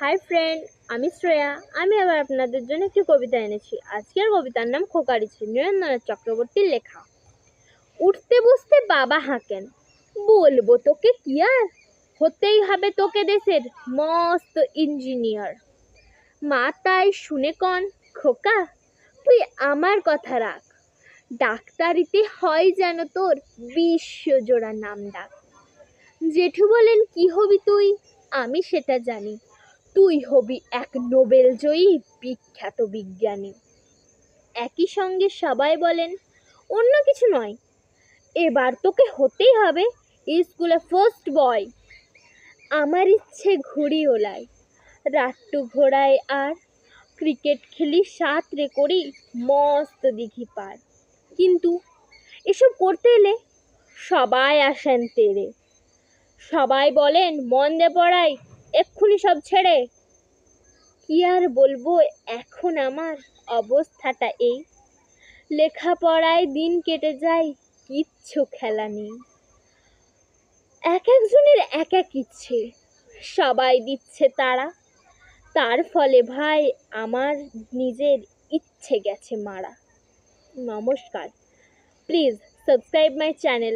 Hi friend, আমি শ্রেয়া। আমি আবার আপনাদের জন্য একটি কবিতা এনেছি। আজকের কবিতার নাম খোকারিছে, নীরেন্দ্রনাথ চক্রবর্তীর লেখা। উঠতে বসতে বাবা হাঁকেন, বলবো তোকে কি আর, হতেই হবে তোকে দেশের মস্ত ইঞ্জিনিয়ার। মা তাই শুনে কন, খোকা তুই আমার কথা রাখ, ডাক্তারিতে হয় যেন তোর বিশ্বজোড়া নাম ডাক। জেঠু বলেন কি হবি তুই, আমি সেটা জানি, তুই হবি এক নোবেল জয়ী বিখ্যাত বিজ্ঞানী। একই সঙ্গে সবাই বলেন অন্য কিছু নয়, এবার তোকে হতেই হবে স্কুলে ফার্স্ট বয়। আমার ইচ্ছে ঘুড়ি ওলাই, রাট্টু ঘোড়ায় আর ক্রিকেট খেলি, সাঁতরে করি মস্ত দিঘি পার। কিন্তু এসব করতে এলে সবাই আসেন তেরে, সবাই বলেন মন দে পড়াই, এক্ষুনি সব ছেড়ে। কি আর বলবো, এখন আমার অবস্থাটা এই, লেখাপড়ায় দিন কেটে যায়, কিচ্ছু খেলা নেই। এক একজনের এক এক ইচ্ছে, সবাই দিচ্ছে তারা, তার ফলে ভাই আমার নিজের ইচ্ছে গেছে মারা। নমস্কার, প্লিজ সাবস্ক্রাইব মাই চ্যানেল।